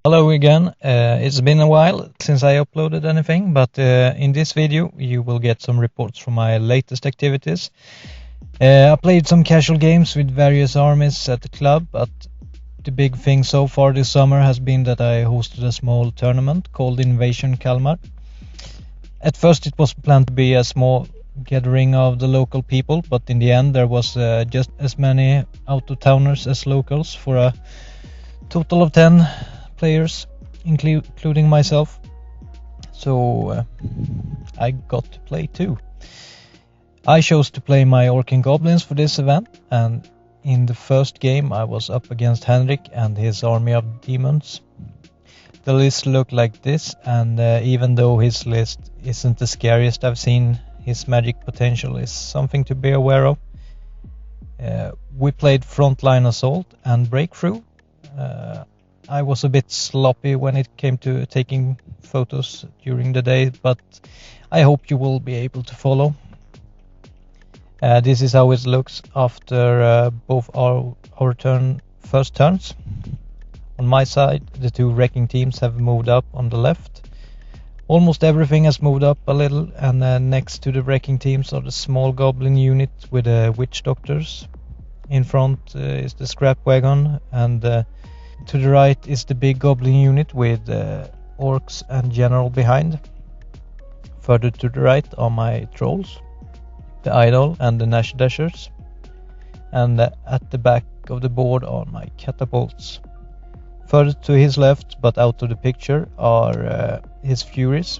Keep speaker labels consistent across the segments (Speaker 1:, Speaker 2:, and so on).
Speaker 1: Hello again. It's been a while since I uploaded anything, but in this video you will get some reports from my latest activities. I played some casual games with various armies at the club, but the big thing so far this summer has been that I hosted a small tournament called Invasion Kalmar. At first it was planned to be a small gathering of the local people, but in the end there was just as many out-of-towners as locals for a total of 10 players, including myself. So I got to play too. I chose to play my Orc and Goblins for this event, and in the first game I was up against Henrik and his army of demons. The list looked like this, and even though his list isn't the scariest I've seen, his magic potential is something to be aware of. We played Frontline Assault and Breakthrough. I was a bit sloppy when it came to taking photos during the day, but I hope you will be able to follow. This is how it looks after both our first turns. On my side, the two wrecking teams have moved up on the left. Almost everything has moved up a little, and next to the wrecking teams are the small goblin unit with the witch doctors. In front is the scrap wagon, and to the right is the big goblin unit with orcs and general behind. Further to the right are my trolls, the idol and the Nash Dashers, and at the back of the board are my catapults. Further to his left, but out of the picture, are his furies.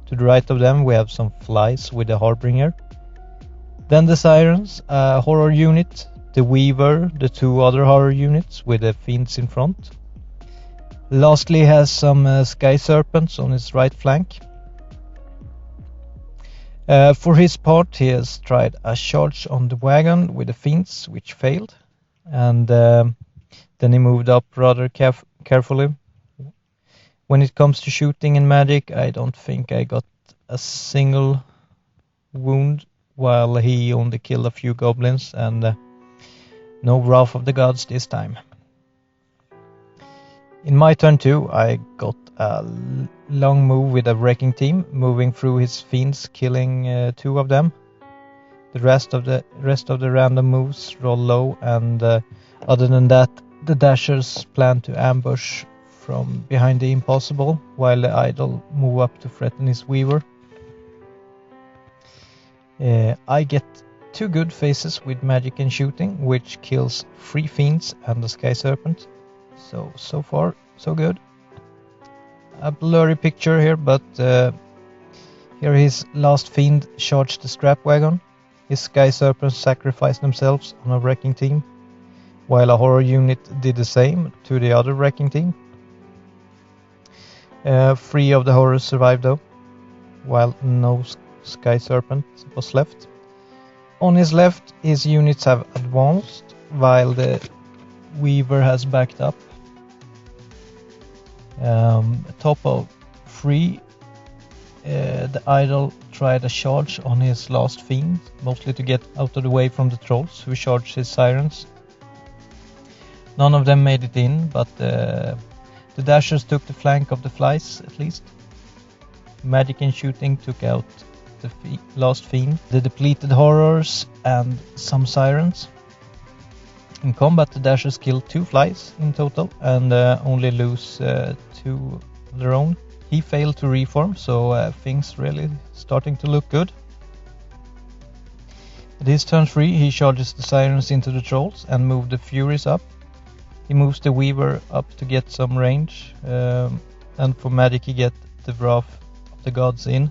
Speaker 1: To the right of them we have some flies with the harbinger. Then the sirens, a horror unit, the weaver, the two other horror units with the fiends in front. Lastly has some sky serpents on his right flank. For his part he has tried a charge on the wagon with the fiends, which failed, and then he moved up rather carefully. When it comes to shooting and magic, I don't think I got a single wound, while he only killed a few goblins, and no Wrath of the Gods this time. In my turn too, I got a long move with a wrecking team, moving through his fiends, killing 2 of them. The rest of the random moves roll low, and other than that, the dashers plan to ambush from behind the impossible, while the idol move up to threaten his weaver. I get 2 good phases with magic and shooting, which kills 3 fiends and the sky serpent. So far so good. A blurry picture here, but here his last fiend charged the scrap wagon. His sky serpents sacrificed themselves on a wrecking team, while a horror unit did the same to the other wrecking team. 3 of the horrors survived though, while no sky serpent was left. On his left, his units have advanced, while the weaver has backed up. Top of 3, the idol tried a charge on his last fiend, mostly to get out of the way from the trolls who charged his sirens. None of them made it in, but the dashers took the flank of the flies at least. Magic and shooting took out the last fiend, the depleted horrors, and some sirens. In combat, the dashers killed 2 flies in total, and only lose 2 of their own. He failed to reform, so things really starting to look good. At his turn 3, he charges the sirens into the trolls and moved the furies up. He moves the weaver up to get some range, and for magic he get the Wrath of the Gods in.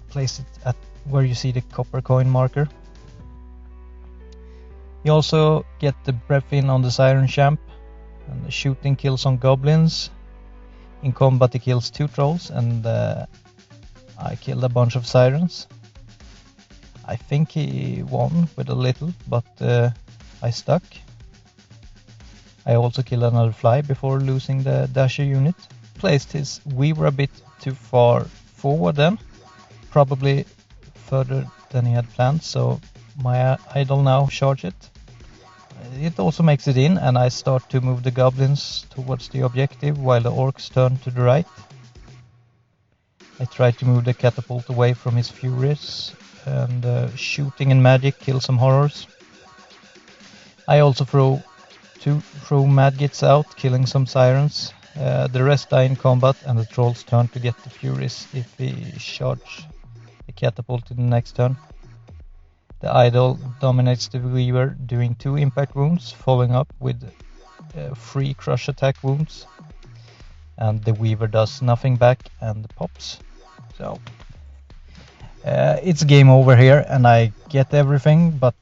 Speaker 1: Place it at where you see the copper coin marker. You also get the breath in on the siren champ, and the shooting kills some goblins. In combat he kills 2 trolls, and I killed a bunch of sirens. I think he won with a little, but I stuck. I also killed another fly before losing the dasher unit. Placed his weaver a bit too far forward then, probably further than he had planned, so my idol now charge it. it also makes it in, and I start to move the goblins towards the objective while the orcs turn to the right. I try to move the catapult away from his furies, and shooting and magic kill some horrors. I also throw madgets out, killing some sirens. The rest die in combat, and the trolls turn to get the furies if we charge the catapult in the next turn. The idol dominates the weaver, doing 2 impact wounds, following up with 3 crush attack wounds. And the weaver does nothing back and pops. So it's game over here, and I get everything but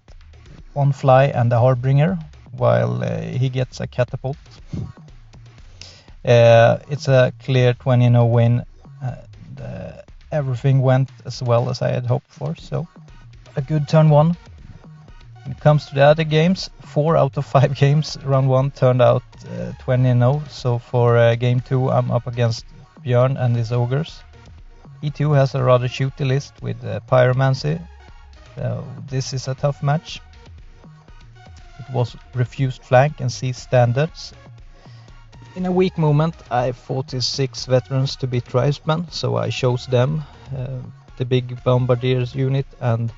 Speaker 1: 1 fly and a harbinger, while he gets a catapult. It's a clear 20-0 win. Everything went as well as I had hoped for, so a good turn 1. When it comes to the other games, 4 out of 5 games round 1 turned out 20-0. So for game 2 I'm up against Björn and his ogres. He too has a rather shooty list with pyromancy, so this is a tough match. It was refused flank and seized standards. In a weak moment I fought his 6 veterans to be tribesmen, so I chose them, the big bombardiers unit and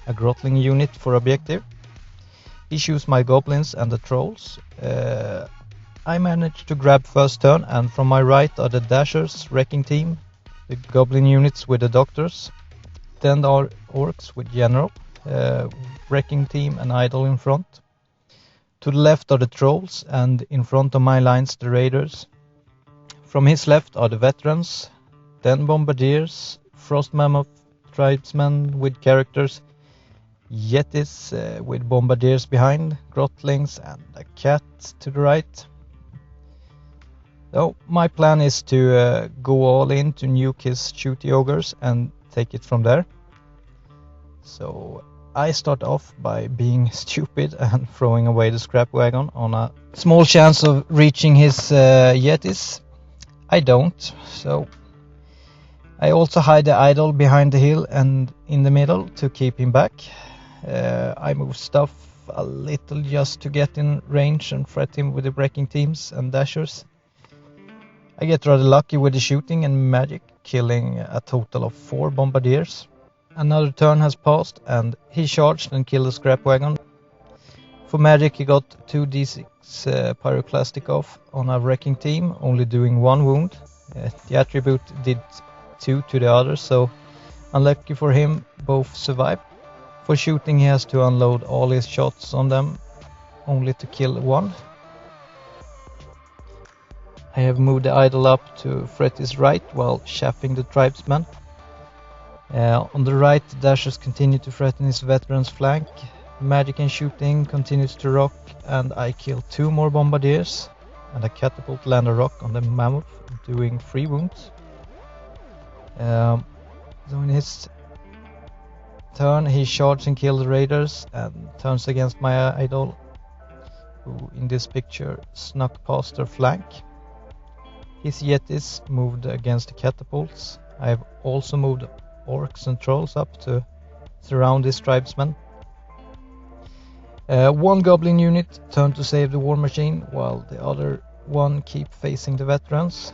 Speaker 1: a grotling unit for objective. He chose my goblins and the trolls. I managed to grab first turn, and from my right are the dashers, wrecking team, the goblin units with the doctors, then are orcs with general, wrecking team and idol in front. To the left are the trolls, and in front of my lines the raiders. From his left are the veterans, then bombardiers, frost mammoth tribesmen with characters, yetis with bombardiers behind, grotlings and a cat to the right. So my plan is to go all in to nuke his shooty ogres and take it from there. So I start off by being stupid and throwing away the scrap wagon on a small chance of reaching his yetis. I don't, so I also hide the idol behind the hill and in the middle to keep him back. I move stuff a little just to get in range and threat him with the breaking teams and dashers. I get rather lucky with the shooting and magic, killing a total of 4 bombardiers. Another turn has passed and he charged and killed the scrap wagon. For magic he got 2d6 pyroclastic off on a wrecking team, only doing 1 wound. The attribute did 2 to the others, so unlucky for him, both survived. For shooting he has to unload all his shots on them, only to kill 1. I have moved the idol up to threat his right while chaffing the tribesmen. On the right, the dashers continue to threaten his veterans' flank. Magic and shooting continues to rock, and I kill 2 more bombardiers, and a catapult land a rock on the mammoth, doing 3 wounds. So in his turn, he charges and kills the raiders, and turns against my idol, who in this picture snuck past their flank. His yetis moved against the catapults. I have also moved orcs and trolls up to surround his tribesmen. 1 goblin unit turned to save the war machine, while the other one keep facing the veterans.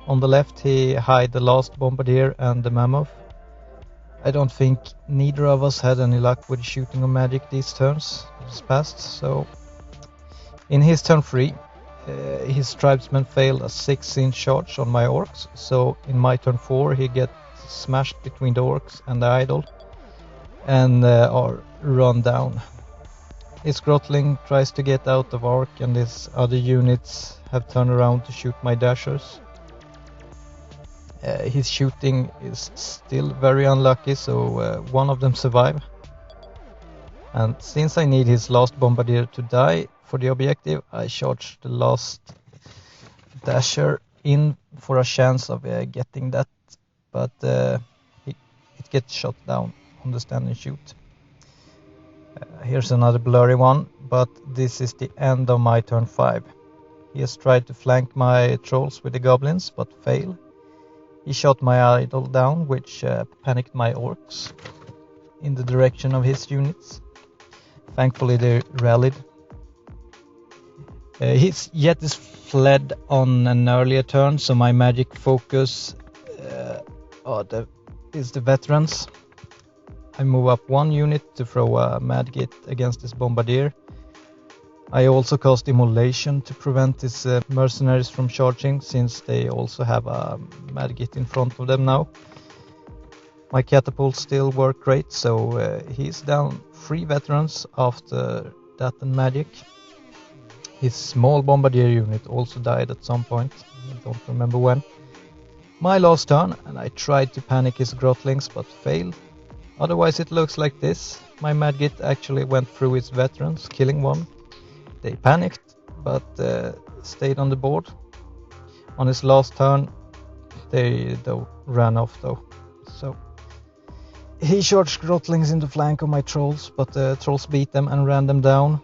Speaker 1: On the left he hid the last bombardier and the mammoth. I don't think neither of us had any luck with shooting or magic these turns just passed, so in his turn 3 his tribesmen failed a 6-inch charge on my orcs, so in my turn 4 he gets smashed between the orcs and the idol and are run down. His grotling tries to get out of arc, and his other units have turned around to shoot my dashers. His shooting is still very unlucky, so 1 of them survive. And since I need his last bombardier to die for the objective, I charge the last dasher in for a chance of getting that, but it gets shot down on the stand and shoot. Here's another blurry one, but this is the end of my turn 5. He has tried to flank my trolls with the goblins, but failed. He shot my idol down, which panicked my orcs in the direction of his units. Thankfully they rallied His Jet is fled on an earlier turn, so my magic focus is the veterans. I move up 1 unit to throw a Madgit against this Bombardier. I also cast Immolation to prevent his mercenaries from charging, since they also have a Madgit in front of them now. My catapults still work great, so he's down 3 veterans after that and magic. His small Bombardier unit also died at some point, I don't remember when. My last turn, and I tried to panic his Grotlings but failed. Otherwise it looks like this. My Madgit actually went through his veterans, killing 1. They panicked, but stayed on the board. On his last turn, they ran off though. So he charged Grotlings in the flank of my trolls, but the trolls beat them and ran them down.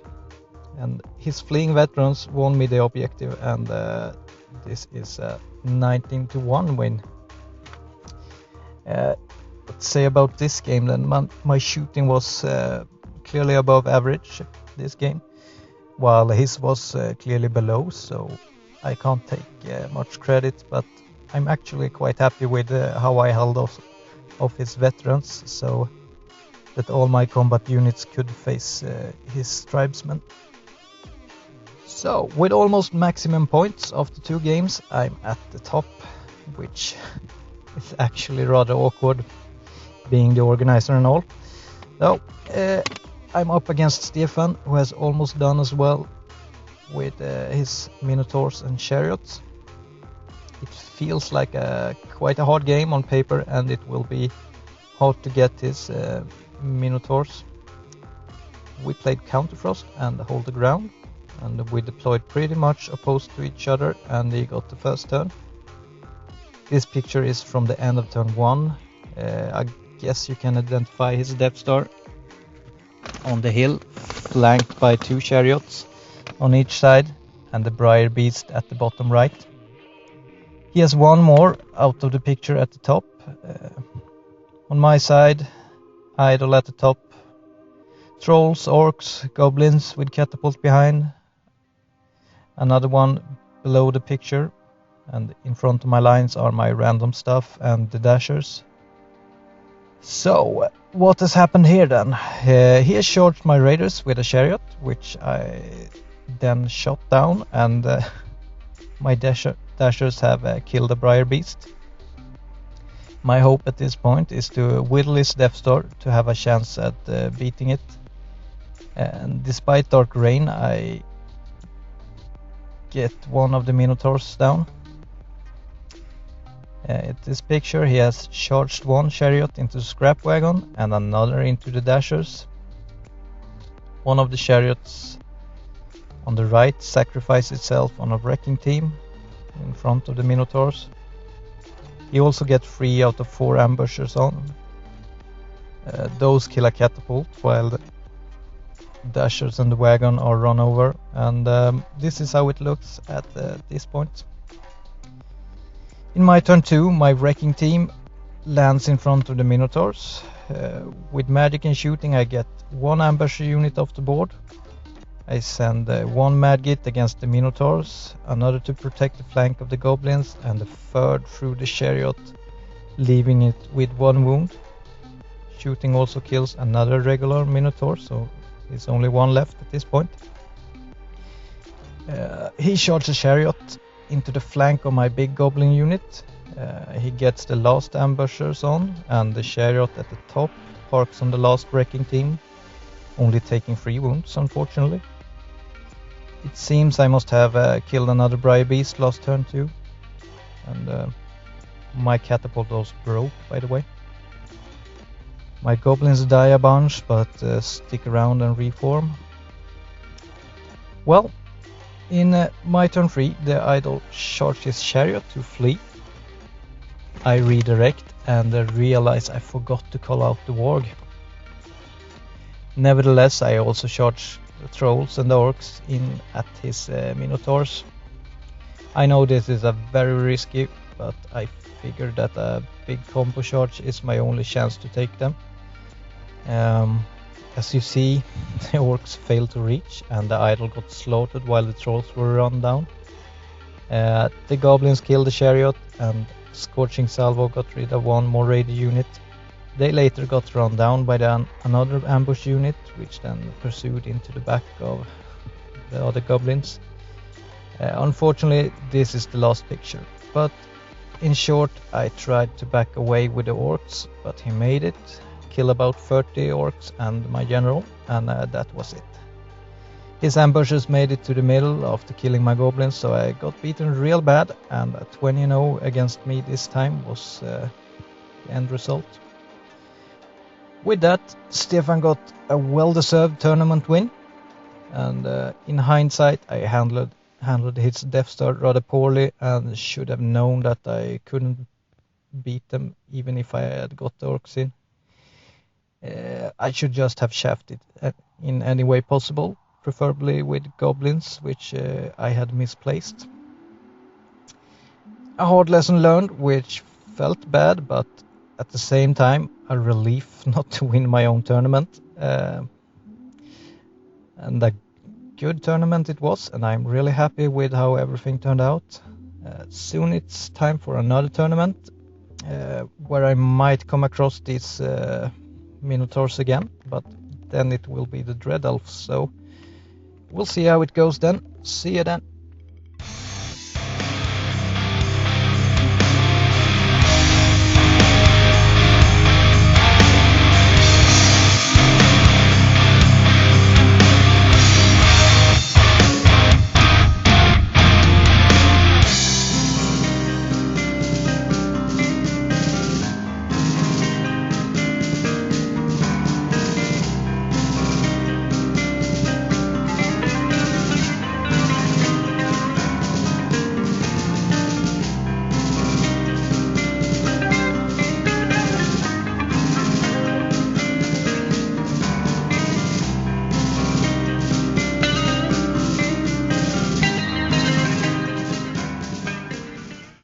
Speaker 1: And his fleeing veterans won me the objective, and this is a 19-1 win. Let's say about this game then, my shooting was clearly above average this game, while his was clearly below, so I can't take much credit, but I'm actually quite happy with how I held off his veterans, so that all my combat units could face his tribesmen. So, with almost maximum points after 2 games, I'm at the top, which is actually rather awkward, being the organizer and all. So, I'm up against Stefan, who has almost done as well with his Minotaurs and Chariots. It feels like quite a hard game on paper, and it will be hard to get his Minotaurs. We played Counterfrost and Hold the Ground, and we deployed pretty much opposed to each other, and he got the first turn. This picture is from the end of turn 1. I guess you can identify his Death Star on the hill, flanked by 2 chariots on each side, and the Briar Beast at the bottom right. He has 1 more out of the picture at the top. On my side, Idol at the top, Trolls, Orcs, Goblins with catapult behind, another one below the picture, and in front of my lines are my random stuff and the dashers. So, what has happened here then? He has charged my raiders with a chariot, which I then shot down, and my dashers have killed a Briar Beast. My hope at this point is to whittle his Death Star to have a chance at beating it. And despite Dark Rain, I get one of the Minotaurs down. At this picture, he has charged 1 chariot into the scrap wagon and another into the dashers. One of the chariots on the right sacrificed itself on a wrecking team in front of the Minotaurs. He also gets 3 out of 4 ambushers on. Those kill a catapult, while the dashers and the wagon are run over, and this is how it looks at this point. In my turn 2, my wrecking team lands in front of the Minotaurs. With magic and shooting, I get 1 ambusher unit off the board. I send 1 Madgit against the Minotaurs, another to protect the flank of the Goblins, and the 3rd through the chariot, leaving it with 1 wound. Shooting also kills another regular Minotaur, so there's only 1 left at this point. He charges a chariot into the flank of my big Goblin unit. He gets the last ambushers on, and the chariot at the top parks on the last wrecking team, only taking 3 wounds, unfortunately. It seems I must have killed another Briar Beast last turn too, and my catapult was broke, by the way. My Goblins die a bunch, but stick around and reform. Well, in my turn 3, the idol charged his chariot to flee. I redirect and realize I forgot to call out the warg. Nevertheless, I also charge the trolls and the orcs in at his minotaurs. I know this is a very risky, but I figured that a big combo charge is my only chance to take them. as you see, the orcs failed to reach and the idol got slaughtered while the trolls were run down. The goblins killed the chariot and Scorching Salvo got rid of one more raider unit. They later got run down by another ambush unit, which then pursued into the back of the other goblins. Unfortunately, this is the last picture, but in short, I tried to back away with the orcs, but he made it, kill about 30 orcs and my general, and that was it. His ambushers made it to the middle after killing my goblins, so I got beaten real bad, and 20-0 against me this time was the end result. With that, Stefan got a well-deserved tournament win, and in hindsight I handled his Death Star rather poorly and should have known that I couldn't beat them even if I had got the orcs in. I should just have shafted in any way possible, preferably with goblins, which I had misplaced. A hard lesson learned, which felt bad, but at the same time a relief not to win my own tournament. And a good tournament it was, and I'm really happy with how everything turned out. Soon it's time for another tournament, where I might come across these Minotaurs again, but then it will be the Dread Elves, so we'll see how it goes then. See you then.